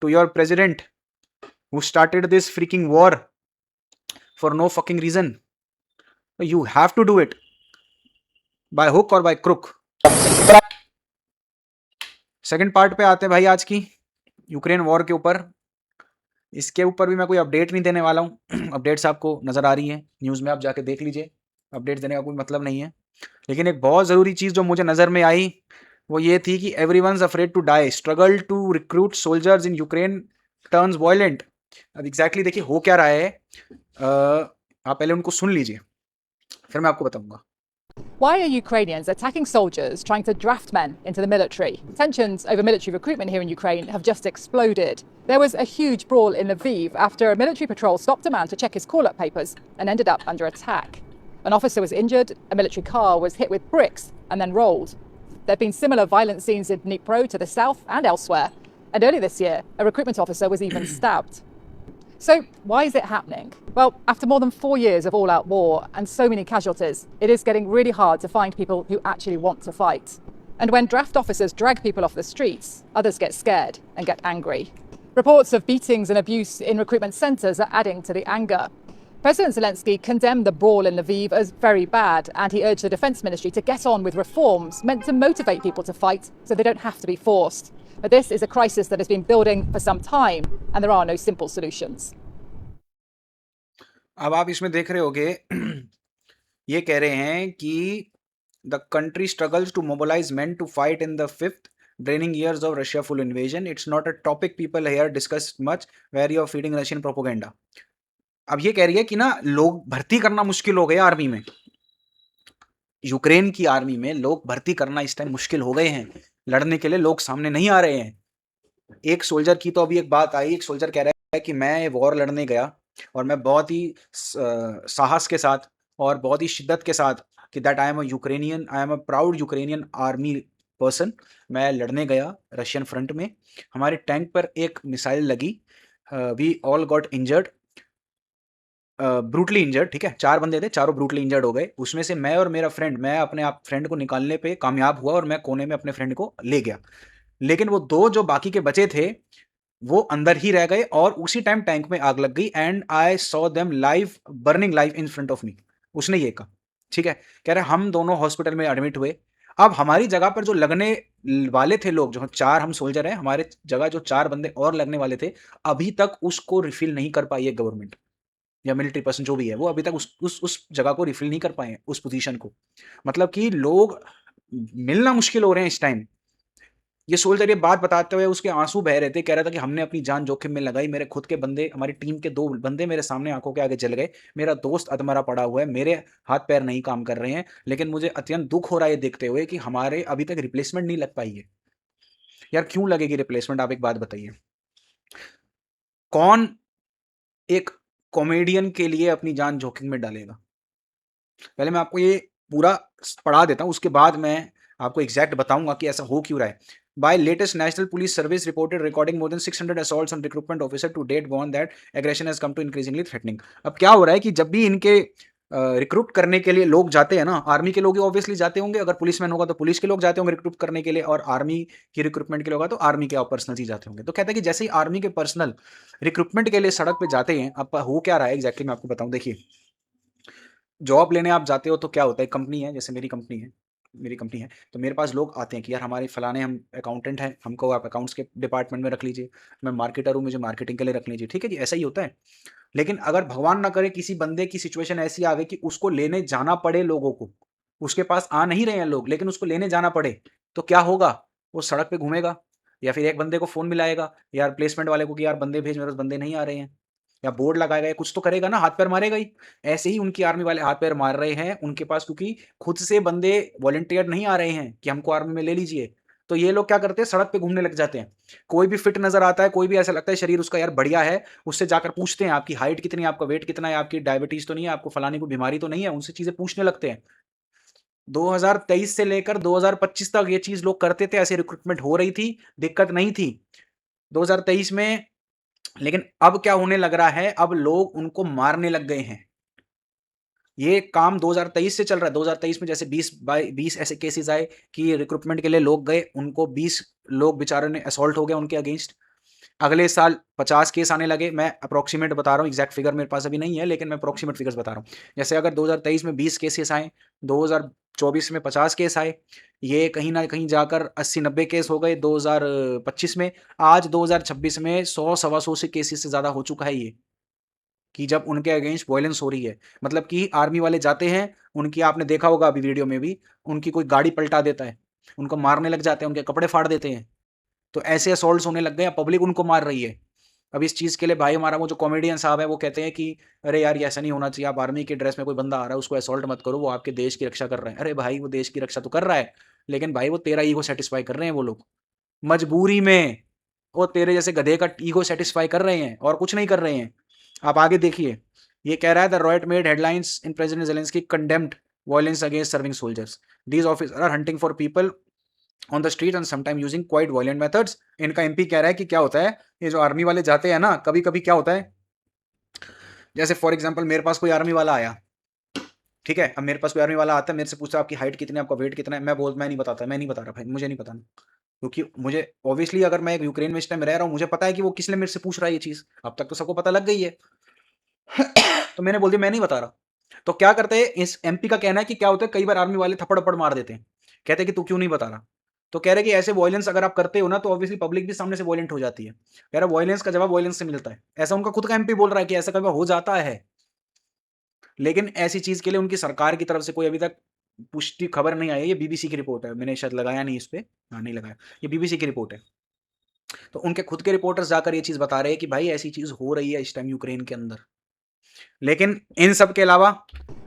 to your president who started this freaking war for no fucking reason, you have to do it by hook or by crook. Second part पे आते हैं भाई आज की, यूक्रेन वॉर के ऊपर। इसके ऊपर भी मैं कोई अपडेट नहीं देने वाला हूँ। अपडेट्स आपको नज़र आ रही है न्यूज़ में, आप जाके देख लीजिए, अपडेट देने का कोई मतलब नहीं है। लेकिन एक बहुत ज़रूरी चीज़ जो मुझे नज़र में आई वो ये थी कि everyone's afraid to die, struggle to recruit soldiers in Ukraine turns violent. अब एग्जैक्टली देखिए हो क्या रहा है, आप पहले उनको सुन लीजिए, फिर मैं आपको बताऊंगा। Why are Ukrainians attacking soldiers trying to draft men into the military? Tensions over military recruitment here in Ukraine have just exploded. There was a huge brawl in Lviv after a military patrol stopped a man to check his call-up papers and ended up under attack. An officer was injured, a military car was hit with bricks and then rolled. There have been similar violent scenes in Dnipro to the south and elsewhere. And earlier this year, a recruitment officer was even stabbed. So why is it happening? Well, after more than 4 years of all-out war and so many casualties, it is getting really hard to find people who actually want to fight. And when draft officers drag people off the streets, others get scared and get angry. Reports of beatings and abuse in recruitment centres are adding to the anger. President Zelensky condemned the brawl in Lviv as very bad, and he urged the Defence Ministry to get on with reforms meant to motivate people to fight so they don't have to be forced. But this is a crisis that has been building for some time, and there are no simple solutions. अब आप इसमें देख रहे होगे ये कह रहे हैं कि the country struggles to mobilise men to fight in the fifth draining years of Russia full invasion. It's not a topic people here discuss much where you are feeding Russian propaganda. अब ये कह रही है कि ना लोग भर्ती करना मुश्किल हो गया आर्मी में. यूक्रेन की आर्मी में लोग भर्ती करना इस टाइम मुश्किल हो गए हैं. लड़ने के लिए लोग सामने नहीं आ रहे हैं. एक सोल्जर की तो अभी एक बात आई, एक सोल्जर कह रहा है कि मैं वॉर लड़ने गया और मैं बहुत ही साहस के साथ और बहुत ही शिद्दत के साथ कि that I am a proud Ukrainian army person. मैं लड़ने गया रशियन फ्रंट में, हमारे टैंक पर एक मिसाइल लगी, we all got injured, brutally injured. ठीक है, 4 बंदे थे, चारों ब्रूटली इंजर्ड हो गए. उसमें से मैं और मेरा फ्रेंड, मैं अपने आप फ्रेंड को निकालने पे कामयाब हुआ और मैं कोने में अपने फ्रेंड को ले गया. लेकिन वो 2 जो बाकी के बचे थे वो अंदर ही रह गए और उसी टाइम टैंक में आग लग गई. And I saw them live, burning live in front of me. उसने ये कहा. ठीक है, कह रहे हम दोनों हॉस्पिटल में एडमिट हुए. अब हमारी जगह पर जो लगने वाले थे लोग, जो 4 हम सोल्जर हैं, हमारे जगह जो 4 बंदे और लगने वाले थे, अभी तक उसको रिफिल नहीं कर पाई है गवर्नमेंट या मिलिट्री पर्सन जो भी है, वो अभी तक उस जगह को रिफिल नहीं कर पाए हैं, उस पोजीशन को. मतलब कि लोग मिलना मुश्किल हो रहे हैं इस टाइम. ये सोल्जर ये बात बताते हुए उसके आंसू बह रहे थे. कह रहा था कि हमने अपनी जान जोखिम में लगाई, मेरे खुद के बंदे, हमारी टीम के 2 बंदे मेरे सामने आंखों के आगे जल गए, मेरा दोस्त अधमरा पड़ा हुआ है, मेरे हाथ पैर नहीं काम कर रहे हैं. लेकिन मुझे अत्यंत दुख हो रहा है देखते हुए कि हमारे अभी तक रिप्लेसमेंट नहीं लग पाई है. यार क्यों लगेगी रिप्लेसमेंट? आप एक बात बताइए, कौन एक कॉमेडियन के लिए अपनी जान जोखिम में डालेगा? पहले मैं आपको ये पूरा पढ़ा देता हूँ, उसके बाद मैं आपको एग्जैक्ट बताऊंगा कि ऐसा हो क्यों रहा है. By latest National Police Service reported recording more than 600 assaults on recruitment officer to date, warned that aggression has come to increasingly threatening. अब क्या हो रहा है कि जब भी इनके रिक्रूट करने के लिए लोग जाते हैं ना, आर्मी के लोग ऑब्वियसली जाते होंगे, अगर पुलिसमैन होगा तो पुलिस के लोग जाते होंगे रिक्रूट करने के लिए, और आर्मी की रिक्रूटमेंट के लिए होगा तो आर्मी के पर्सनल ही जाते होंगे. तो कहते हैं कि जैसे ही आर्मी के पर्सनल रिक्रूटमेंट के लिए सड़क पे जाते हैं, अब हो क्या रहा है एग्जैक्टली मैं आपको बताऊं. देखिए, जॉब लेने आप जाते हो तो क्या होता है, कंपनी है, जैसे मेरी कंपनी है, तो मेरे पास लोग आते हैं कि यार हमारे फलाने, हम अकाउंटेंट हैं, हमको आप अकाउंट्स के डिपार्टमेंट में रख लीजिए, मैं मार्केटर हूँ, मुझे मार्केटिंग के लिए रख लीजिए. ठीक है जी, ऐसा ही होता है. लेकिन अगर भगवान ना करे किसी बंदे की सिचुएशन ऐसी आ गई कि उसको लेने जाना पड़े लोगों को, उसके पास आ नहीं रहे हैं लोग लेकिन उसको लेने जाना पड़े, तो क्या होगा? वो सड़क पे घूमेगा या फिर एक बंदे को फ़ोन मिलाएगा यार प्लेसमेंट वाले को कि यार बंदे भेज, मेरे पास बंदे नहीं आ रहे हैं, या बोर्ड लगाएगा, या कुछ तो करेगा ना, हाथ पैर मारेगा ही. ऐसे ही उनकी आर्मी वाले हाथ पैर मार रहे हैं उनके पास, क्योंकि खुद से बंदे वॉलंटियर नहीं आ रहे हैं कि हमको आर्मी में ले लीजिए. तो ये लोग क्या करते हैं, सड़क पे घूमने लग जाते हैं. कोई भी फिट नजर आता है, कोई भी ऐसा लगता है शरीर उसका यार बढ़िया है, उससे जाकर पूछते हैं आपकी हाइट कितनी है, आपका वेट कितना है, आपकी डायबिटीज तो नहीं है, आपको फलानी कोई बीमारी तो नहीं है, उनसे चीजें पूछने लगते हैं. 2023 से लेकर 2025 तक ये चीज लोग करते थे, ऐसे रिक्रूटमेंट हो रही थी, दिक्कत नहीं थी 2023 में. लेकिन अब क्या होने लग रहा है, अब लोग उनको मारने लग गए हैं. ये काम 2023 से चल रहा है. 2023 में जैसे 20 ऐसे केसेस आए कि रिक्रूटमेंट के लिए लोग गए, उनको 20 लोग बेचारों ने असॉल्ट हो गया उनके अगेंस्ट. अगले साल 50 केस आने लगे. मैं अप्रोक्सीमेट बता रहा हूँ, एग्जैक्ट फिगर मेरे पास अभी नहीं है, लेकिन मैं अप्रोक्सीमेट फिगर्स बता रहा हूँ. जैसे अगर 2023 में 20 केसेस आए, 2024 में 50 केस आए, ये कहीं ना कहीं जाकर 80-90 केस हो गए 2025 में. आज 2026 में 100-125 से केसेस से ज़्यादा हो चुका है ये, कि जब उनके अगेंस्ट वायलेंस हो रही है. मतलब कि आर्मी वाले जाते हैं, उनकी आपने देखा होगा अभी वीडियो में भी, उनकी कोई गाड़ी पलटा देता है, उनको मारने लग जाते हैं, उनके कपड़े फाड़ देते हैं. तो ऐसे असॉल्ट्स होने लग गए, पब्लिक उनको मार रही है. अब इस चीज़ के लिए भाई हमारा वो जो कॉमेडियन साहब है वो कहते हैं कि अरे यार ये ऐसा नहीं होना चाहिए, आप आर्मी के ड्रेस में कोई बंदा आ रहा है उसको असॉल्ट मत करो, वो आपके देश की रक्षा कर रहे हैं. अरे भाई वो देश की रक्षा तो कर रहा है, लेकिन भाई वो तेरा ईगो सेटिस्फाई कर रहे हैं वो लोग, मजबूरी में. वो तेरे जैसे गधे का ईगो सेटिस्फाई कर रहे हैं और कुछ नहीं कर रहे हैं. आप आगे देखिए, ये कह रहा है the riot made headlines in president Zelensky condemned violence against serving soldiers. These officer are hunting for people on the street and sometime using quite violent methods. इनका एमपी कह रहा है कि क्या होता है, ये जो आर्मी वाले जाते हैं ना, कभी कभी क्या होता है, जैसे फॉर एग्जाम्पल मेरे पास कोई आर्मी वाला आया, ठीक है, अब मेरे पास कोई आर्मी वाला आता है, मेरे से पूछता है आपकी हाइट कितनी है, आपका वेट कितना है, मैं नहीं बताता, मैं नहीं बता रहा भाई, मुझे नहीं पता, क्योंकि मुझे ऑब्वियसली अगर मैं यूक्रेन में इस टाइम रह रहा हूँ, मुझे पता है कि वो किस लिए मेरे से पूछ रहा है ये चीज, अब तक तो सबको पता लग गई है। तो मैंने बोल दिया मैं नहीं बता रहा। तो क्या करते हैं, इस एमपी का कहना है कि क्या होता है, कई बार आर्मी वाले थप्पड़ थप्पड़ मार देते हैं, कहते हैं कि तू क्यों नहीं बता रहा। तो कह रहे कि ऐसे वॉयलेंस अगर आप करते हो ना, तो ऑब्वियसली पब्लिक भी सामने से वॉयलेंट हो जाती है। कह रहा वॉयलेंस का जवाब वॉयलेंस से मिलता है, ऐसा उनका खुद का एमपी बोल रहा है कि ऐसा कई बार हो जाता है। लेकिन ऐसी चीज के लिए उनकी सरकार की तरफ से कोई अभी तक पुष्टि खबर नहीं आई है। ये बीबीसी की रिपोर्ट है, मैंने शायद लगाया नहीं इस पे, हाँ नहीं लगाया, ये बीबीसी की रिपोर्ट है। तो उनके खुद के रिपोर्टर्स जाकर ये चीज बता रहे हैं कि भाई ऐसी चीज हो रही है इस टाइम यूक्रेन के अंदर। लेकिन इन सब के अलावा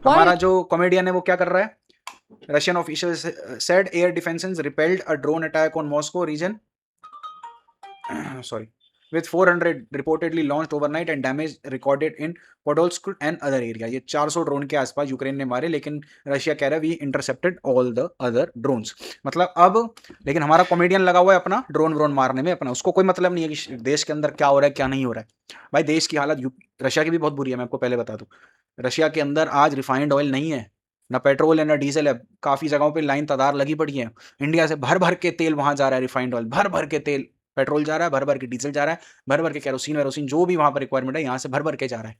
हमारा जो कॉमेडियन है वो क्या कर रहा है, Russian officials said air defences repelled a drone attack on Moscow region sorry, with 400 reportedly launched overnight and damage recorded in Podolsk and other area। ये 400 ड्रोन के आसपास यूक्रेन ने मारे, लेकिन रशिया कह रहा है we intercepted all the other drones. मतलब अब, लेकिन हमारा कॉमेडियन लगा हुआ है अपना ड्रोन व्रोन मारने में, अपना उसको कोई मतलब नहीं है कि देश के अंदर क्या हो रहा है क्या नहीं हो रहा है। भाई देश की हालत रशिया की भी बहुत बुरी है, मैं आपको पहले बता दूं। रशिया के अंदर आज रिफाइंड ऑयल नहीं है, ना पेट्रोल है ना डीजल है, काफी जगहों पे लाइन तादार लगी पड़ी है। इंडिया से भर भर के तेल वहां जा रहा है, रिफाइंड ऑयल भर भर के तेल, पेट्रोल जा रहा है भर भर के, डीजल जा रहा है भर भर के, केरोसिन वेरोसिन जो भी वहां पर रिक्वायरमेंट है यहाँ से भर भर के जा रहा है।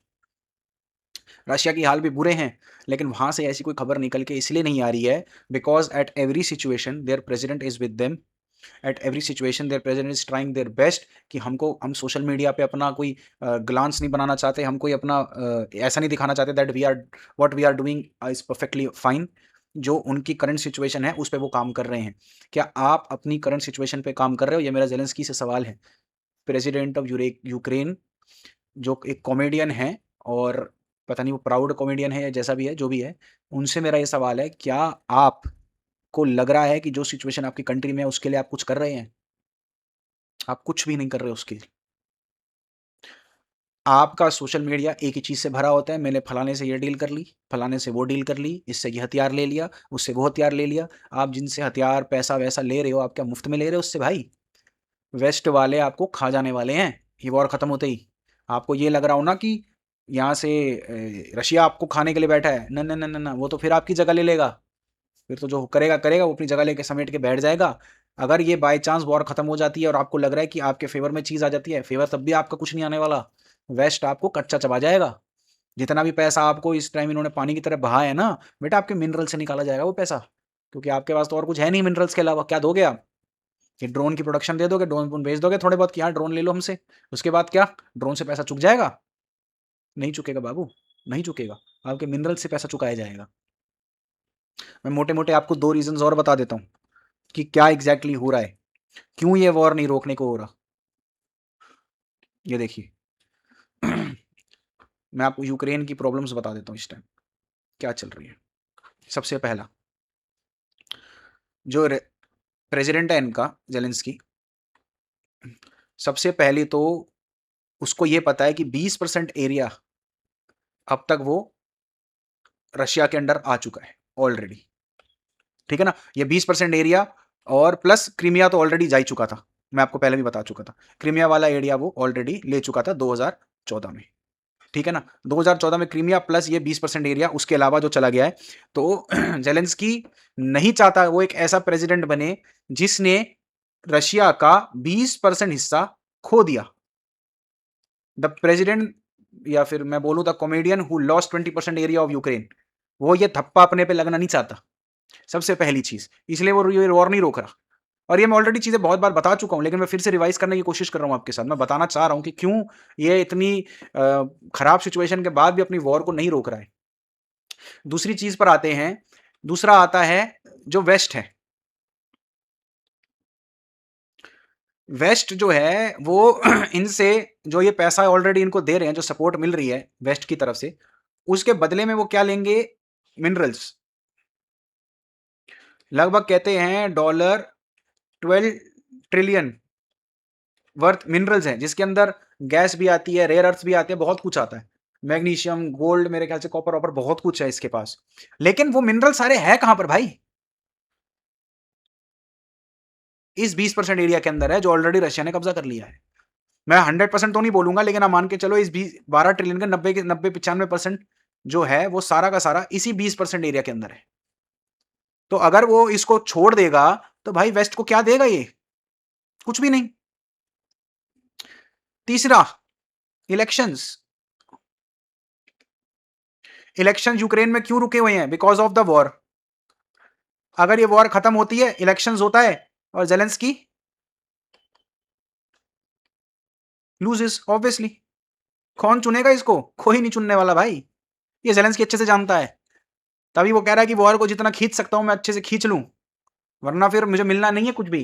रशिया की हाल भी बुरे हैं, लेकिन वहां से ऐसी कोई खबर निकल के इसलिए नहीं आ रही है because at every situation their president is with them, at every situation their president is trying their best कि हम सोशल मीडिया पे अपना कोई ग्लांस नहीं बनाना चाहते, हम कोई अपना ऐसा नहीं दिखाना चाहते that we are what we are doing is perfectly fine. जो उनकी करंट सिचुएशन है उस पर वो काम कर रहे हैं। क्या आप अपनी करंट सिचुएशन पे काम कर रहे हो, ये मेरा जेलेंस्की से सवाल है, प्रेसिडेंट ऑफ यूक्रेन, जो एक कॉमेडियन है, और पता नहीं वो प्राउड कॉमेडियन है या जैसा भी है जो भी है, उनसे मेरा ये सवाल है, क्या आपको लग रहा है कि जो सिचुएशन आपकी कंट्री में है उसके लिए आप कुछ कर रहे हैं? आप कुछ भी नहीं कर रहे उसके लिए। आपका सोशल मीडिया एक ही चीज़ से भरा होता है, मैंने फलाने से ये डील कर ली, फलाने से वो डील कर ली, इससे ये हथियार ले लिया, उससे वो हथियार ले लिया। आप जिनसे हथियार पैसा वैसा ले रहे हो, आप क्या मुफ्त में ले रहे हो उससे भाई? वेस्ट वाले आपको खा जाने वाले हैं ये वॉर खत्म होते ही। आपको ये लग रहा हो ना कि यहाँ से रशिया आपको खाने के लिए बैठा है, न न न न न, वो तो फिर आपकी जगह ले लेगा। फिर तो जो करेगा करेगा, वो अपनी जगह लेके समेट के बैठ जाएगा। अगर ये बाय चांस वॉर खत्म हो जाती है और आपको लग रहा है कि आपके फेवर में चीज़ आ जाती है, फेवर तब भी आपका कुछ नहीं आने वाला। वेस्ट आपको कच्चा चबा जाएगा। जितना भी पैसा आपको इस टाइम इन्होंने पानी की तरह बहाया है ना, बेटा आपके मिनरल से निकाला जाएगा वो पैसा, क्योंकि आपके पास तो और कुछ है नहीं मिनरल्स के अलावा। क्या दोगे आप? कि ड्रोन की प्रोडक्शन दे दोगे, ड्रोन वोन भेज दोगे थोड़े बहुत कि हाँ ड्रोन ले लो हमसे, उसके बाद क्या ड्रोन से पैसा चुक जाएगा? नहीं चुकेगा बाबू, नहीं चुकेगा। आपके मिनरल से पैसा चुकाया जाएगा। मैं मोटे मोटे आपको 2 रीजंस और बता देता हूँ कि क्या एग्जैक्टली हो रहा है, क्यों ये वॉर नहीं रोकने को हो रहा। ये देखिए, मैं आपको यूक्रेन की प्रॉब्लम्स बता देता हूँ इस टाइम क्या चल रही है। सबसे पहला, जो प्रेसिडेंट है इनका जेलेंस्की, सबसे पहले तो उसको ये पता है कि 20% एरिया अब तक वो रशिया के अंडर आ चुका है ऑलरेडी, ठीक है ना। ये 20% एरिया और प्लस क्रीमिया तो ऑलरेडी जा ही चुका था, मैं आपको पहले भी बता चुका था। क्रीमिया वाला एरिया वो ऑलरेडी ले चुका था 2014 में, ठीक है ना। 2014 में क्रीमिया प्लस ये 20% एरिया उसके अलावा जो चला गया है। तो जेलेंस्की नहीं चाहता वो एक ऐसा प्रेसिडेंट बने जिसने रशिया का 20% हिस्सा खो दिया। द प्रेसिडेंट, या फिर मैं बोलूं the comedian who lost 20% area of Ukraine, वो ये थप्पा अपने पे लगना नहीं चाहता, सबसे पहली चीज। इसलिए वो ये वॉर नहीं रोक रहा। और ये मैं ऑलरेडी चीजें बहुत बार बता चुका हूं, लेकिन मैं फिर से रिवाइज करने की कोशिश कर रहा हूं आपके साथ। मैं बताना चाह रहा हूं कि क्यों ये इतनी खराब सिचुएशन के बाद भी अपनी वॉर को नहीं रोक रहा है। दूसरी चीज पर आते हैं, दूसरा आता है जो वेस्ट है। वेस्ट जो है वो इनसे जो ये पैसा ऑलरेडी इनको दे रहे हैं, जो सपोर्ट मिल रही है वेस्ट की तरफ से, उसके बदले में वो क्या लेंगे? मिनरल्स। लगभग कहते हैं $12 ट्रिलियन वर्थ मिनरल्स हैं, जिसके अंदर गैस भी आती है, रेयर अर्थ भी आती है, बहुत कुछ आता है, मैग्नीशियम, गोल्ड, मेरे ख्याल से कॉपर वॉपर, बहुत कुछ है इसके पास। लेकिन वो मिनरल सारे है कहां पर भाई? इस 20% एरिया के अंदर है जो ऑलरेडी रशिया ने कब्जा कर लिया है। मैं 100% तो नहीं बोलूंगा, लेकिन आप मान के चलो इस 12 ट्रिलियन का 90-95% जो है वो सारा का सारा इसी 20% एरिया के अंदर है। तो अगर वो इसको छोड़ देगा तो भाई वेस्ट को क्या देगा ये? कुछ भी नहीं। तीसरा, इलेक्शंस। इलेक्शन यूक्रेन में क्यों रुके हुए हैं? Because of the war. अगर ये वॉर खत्म होती है, इलेक्शंस होता है और जेलेंस्की लूजेस ऑब्वियसली। कौन चुनेगा इसको? कोई नहीं चुनने वाला भाई। ये जेलेंस्की अच्छे से जानता है, तभी वो कह रहा है कि वॉर को जितना खींच सकता हूं मैं अच्छे से खींच लूं, वरना फिर मुझे मिलना नहीं है कुछ भी।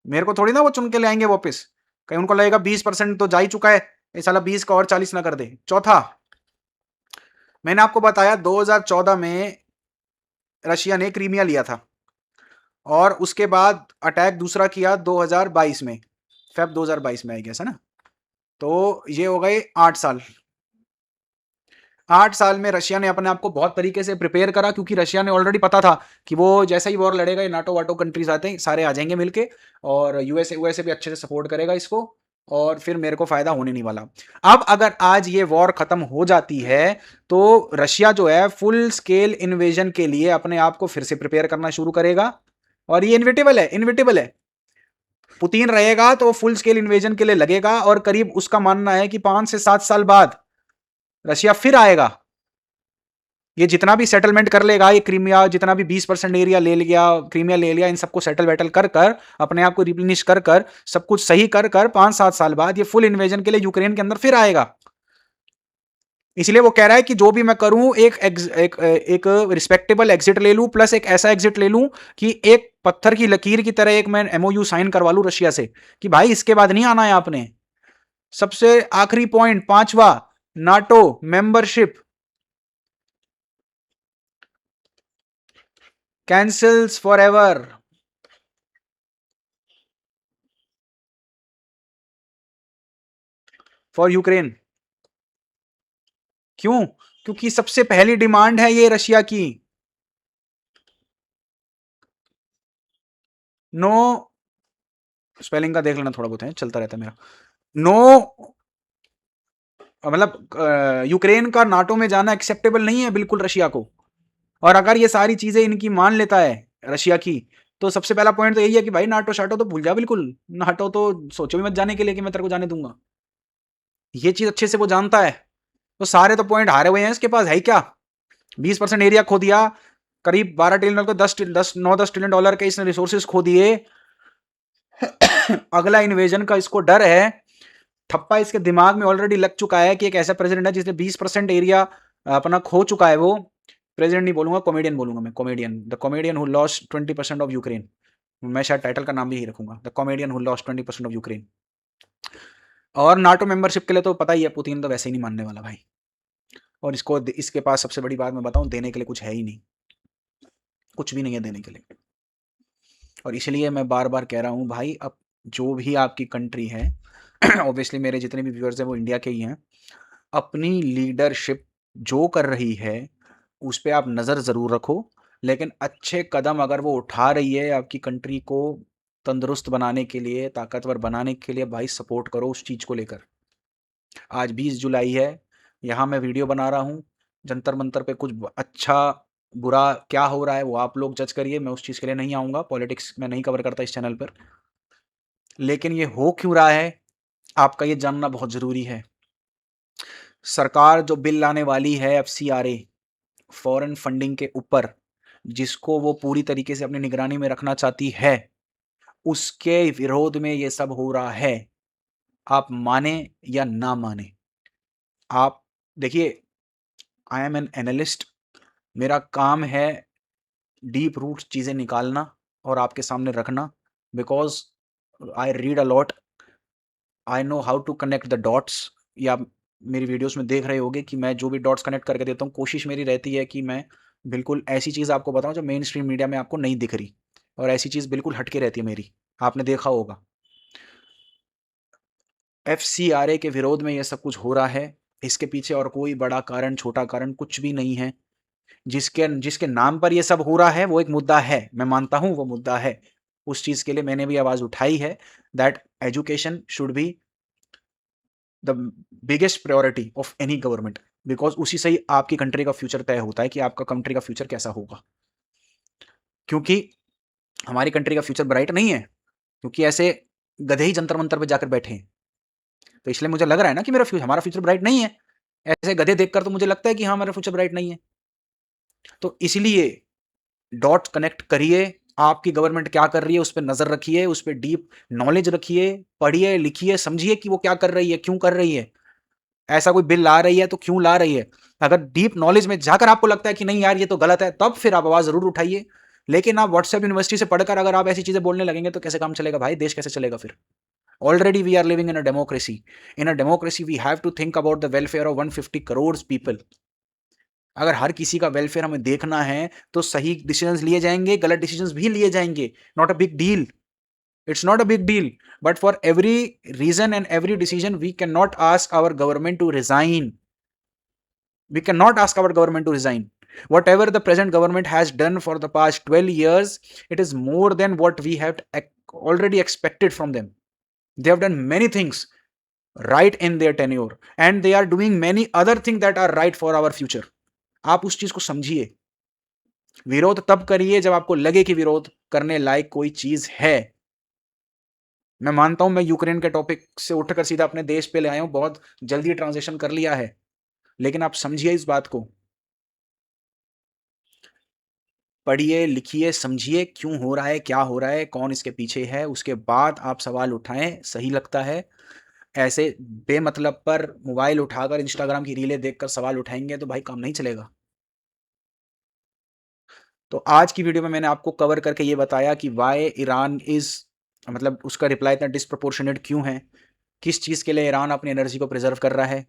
मेरे को थोड़ी ना वो चुन के ले आएंगे वापस। कहीं उनको लगेगा 20% तो जा ही चुका है, ये साला 20 का और 40 ना कर दे। चौथा, मैंने आपको बताया 2014 में रशिया ने क्रीमिया लिया था और उसके बाद अटैक दूसरा किया 2022 में, फेब 2022 में आई गेस, है ना? तो ये हो गए 8 साल। 8 साल में रशिया ने अपने आप को बहुत तरीके से प्रिपेयर करा, क्योंकि रशिया ने ऑलरेडी पता था कि वो जैसा ही वॉर लड़ेगा, ये नाटो वाटो कंट्रीज आते हैं सारे आ जाएंगे मिलके, और यूएसए भी अच्छे से सपोर्ट करेगा इसको, और फिर मेरे को फायदा होने नहीं वाला। अब अगर आज ये वॉर खत्म हो जाती है तो रशिया जो है फुल स्केल इन्वेजन के लिए अपने आप को फिर से प्रिपेयर करना शुरू करेगा, और ये इनविटेबल है। पुतिन रहेगा तो फुल स्केल इन्वेजन के लिए लगेगा, और करीब उसका मानना है कि 5 से 7 साल बाद रशिया फिर आएगा। ये जितना भी सेटलमेंट कर लेगा, ये क्रीमिया जितना भी 20% एरिया ले लिया, क्रीमिया ले लिया, इन सबको सेटल वेटल कर कर अपने आप को रिप्लेनिश कर कर सब कुछ सही कर कर 5-7 साल बाद ये फुल इन्वेजन के लिए यूक्रेन के अंदर फिर आएगा। इसलिए वो कह रहा है कि जो भी मैं करूं एक रिस्पेक्टेबल एग्जिट ले लूं, प्लस एक ऐसा एग्जिट ले लूं कि एक पत्थर की लकीर की तरह एक मैं एमओयू साइन करवा लूं रशिया से कि भाई इसके बाद नहीं आना है आपने। सबसे आखिरी पॉइंट, पांचवा, NATO membership cancels for ever. For Ukraine. क्यों? क्योंकि सबसे पहली डिमांड है ये रशिया की, नो, स्पेलिंग का देख लेना थोड़ा बहुत है, चलता रहता है मेरा। नो मतलब यूक्रेन का नाटो में जाना एक्सेप्टेबल नहीं है बिल्कुल रशिया को। और अगर ये सारी चीजें इनकी मान लेता है रशिया की, तो सबसे पहला पॉइंट तो यही है कि भाई नाटो शाटो तो भूल जा बिल्कुल, नाटो तो सोचो भी मत जाने के लिए कि मैं तेरे को जाने दूंगा। ये चीज अच्छे से वो जानता है। तो सारे तो पॉइंट हारे हुए हैं इसके पास, है क्या? 20% एरिया खो दिया, करीब 12 ट्रिलियन को 9-10 ट्रिलियन डॉलर के इसने रिसोर्सेज खो दिए। अगला इन्वेजन का इसको डर है, थप्पा इसके दिमाग में ऑलरेडी लग चुका है कि एक ऐसा प्रेसिडेंट है जिसने 20% एरिया अपना खो चुका है। वो प्रेसिडेंट नहीं बोलूंगा, कॉमेडियन बोलूंगा मैं, comedian, the comedian who lost 20% of Ukraine. मैं शायद टाइटल का नाम भी यही रखूंगा, the comedian who lost 20% of Ukraine. और नाटो मेंबरशिप के लिए तो पता ही है, पुतिन तो वैसे ही नहीं मानने वाला भाई, और इसके पास सबसे बड़ी बात मैं बताऊं, देने के लिए कुछ है ही नहीं, कुछ भी नहीं है देने के लिए। और इसलिए मैं बार बार कह रहा हूं भाई, अब जो भी आपकी कंट्री है, ऑब्वियसली मेरे जितने भी व्यूअर्स हैं वो इंडिया के ही हैं, अपनी लीडरशिप जो कर रही है उस पर आप नज़र ज़रूर रखो, लेकिन अच्छे कदम अगर वो उठा रही है आपकी कंट्री को तंदुरुस्त बनाने के लिए, ताकतवर बनाने के लिए, भाई सपोर्ट करो उस चीज़ को लेकर। आज 20 जुलाई है, यहाँ मैं वीडियो बना रहा हूँ, जंतर मंतर पे कुछ अच्छा बुरा क्या हो रहा है वो आप लोग जज करिए, मैं उस चीज़ के लिए नहीं आऊँगा, पॉलिटिक्स मैं नहीं कवर करता इस चैनल पर। लेकिन ये हो क्यों रहा है आपका ये जानना बहुत ज़रूरी है। सरकार जो बिल लाने वाली है FCRA, फॉरेन फंडिंग के ऊपर, जिसको वो पूरी तरीके से अपनी निगरानी में रखना चाहती है, उसके विरोध में ये सब हो रहा है। आप माने या ना माने, आप देखिए, आई एम एन एनालिस्ट, मेरा काम है डीप रूट चीज़ें निकालना और आपके सामने रखना, because I read a lot, I know how to connect the dots. या मेरी वीडियोस में देख रहे होगे कि मैं जो भी डॉट्स कनेक्ट करके देता हूँ, कोशिश मेरी रहती है कि मैं बिल्कुल ऐसी चीज़ आपको बताऊँ जो मेन स्ट्रीम मीडिया में आपको नहीं दिख रही, और ऐसी चीज़ बिल्कुल हटके रहती है मेरी, आपने देखा होगा। FCRA के विरोध में ये सब कुछ हो रहा है, इसके पीछे और कोई बड़ा कारण छोटा कारण कुछ भी नहीं है। जिसके नाम पर ये सब हो रहा है वो एक मुद्दा है, मैं मानता हूँ वो मुद्दा है, उस चीज़ के लिए मैंने भी आवाज़ उठाई है that education should be the biggest priority of any government, because उसी से ही आपकी कंट्री का फ्यूचर तय होता है कि आपका कंट्री का फ्यूचर कैसा होगा। क्योंकि हमारी कंट्री का फ्यूचर ब्राइट नहीं है, क्योंकि ऐसे गधे ही जंतर मंतर पे जाकर बैठे हैं। तो इसलिए मुझे लग रहा है ना कि हमारा फ्यूचर ब्राइट नहीं है। ऐसे गधे देखकर तो मुझे लगता है कि हाँ, हमारा फ्यूचर ब्राइट नहीं है। तो इसलिए डॉट कनेक्ट करिए, आपकी गवर्नमेंट क्या कर रही है उस पर नजर रखिए, उस पर डीप नॉलेज रखिए, पढ़िए, लिखिए, समझिए कि वो क्या कर रही है, क्यों कर रही है। ऐसा कोई बिल ला रही है तो क्यों ला रही है। अगर डीप नॉलेज में जाकर आपको लगता है कि नहीं यार ये तो गलत है, तब फिर आप आवाज जरूर उठाइए। लेकिन आप व्हाट्सएप यूनिवर्सिटी से पढ़कर अगर आप ऐसी चीजें बोलने लगेंगे तो कैसे काम चलेगा भाई, देश कैसे चलेगा फिर। Already we are living in a democracy. In a democracy we have to think about the welfare of 150 crore people. अगर हर किसी का वेलफेयर हमें देखना है तो सही डिसीजंस लिए जाएंगे, गलत डिसीजंस भी लिए जाएंगे। Not a big deal, it's not a big deal, but for every reason and every decision we cannot ask our government to resign. We cannot ask our government to resign. Whatever the present government has done for the past 12 years, it is more than what we have already expected from them. They have done many things right in their tenure, and they are doing many other things that are right for our future. आप उस चीज को समझिए। विरोध तब करिए जब आपको लगे कि विरोध करने लायक कोई चीज है। मैं मानता हूं मैं यूक्रेन के टॉपिक से उठकर सीधा अपने देश पे ले आया हूं, बहुत जल्दी ट्रांजिशन कर लिया है, लेकिन आप समझिए इस बात को। पढ़िए, लिखिए, समझिए क्यों हो रहा है, क्या हो रहा है, कौन इसके पीछे है, उसके बाद आप सवाल उठाएं। सही लगता है। ऐसे बेमतलब पर मोबाइल उठाकर इंस्टाग्राम की रीलें देखकर सवाल उठाएंगे तो भाई काम नहीं चलेगा। तो आज की वीडियो में मैंने आपको कवर करके ये बताया कि वाई ईरान इज, मतलब उसका रिप्लाई इतना डिस्प्रपोर्शनेट क्यों है, किस चीज़ के लिए ईरान अपनी एनर्जी को प्रिजर्व कर रहा है।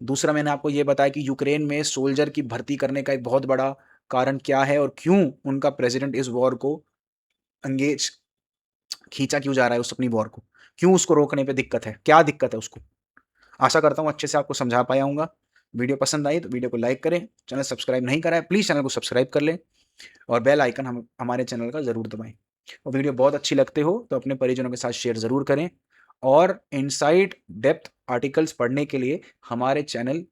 दूसरा मैंने आपको ये बताया कि यूक्रेन में सोल्जर की भर्ती करने का एक बहुत बड़ा कारण क्या है और क्यों उनका प्रेसिडेंट इस वॉर को एंगेज खींचा क्यों जा रहा है उस अपनी वॉर को, क्यों उसको रोकने पे दिक्कत है, क्या दिक्कत है उसको। आशा करता हूँ अच्छे से आपको समझा पाया हूँगा। वीडियो पसंद आई तो वीडियो को लाइक करें, चैनल सब्सक्राइब नहीं करा है प्लीज़ चैनल को सब्सक्राइब कर लें और बेल आइकन हमारे चैनल का ज़रूर दबाएं। और वीडियो बहुत अच्छी लगते हो तो अपने परिजनों के साथ शेयर ज़रूर करें। और इनसाइड डेप्थ आर्टिकल्स पढ़ने के लिए हमारे चैनल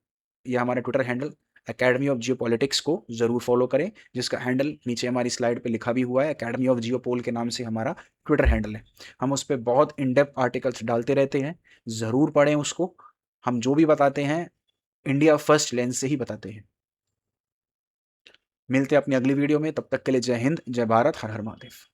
या हमारे Twitter handle academy of geo politics को ज़रूर फॉलो करें, जिसका हैंडल नीचे हमारी स्लाइड पे लिखा भी हुआ है। एकेडमी ऑफ जियो पोल के नाम से हमारा ट्विटर हैंडल है। हम उस पर बहुत इन डेप्थ आर्टिकल्स डालते रहते हैं, ज़रूर पढ़ें उसको। हम जो भी बताते हैं इंडिया फर्स्ट लेंस से ही बताते हैं। मिलते हैं अपनी अगली वीडियो में, तब तक के लिए जय हिंद, जय भारत, हर हर महादेव।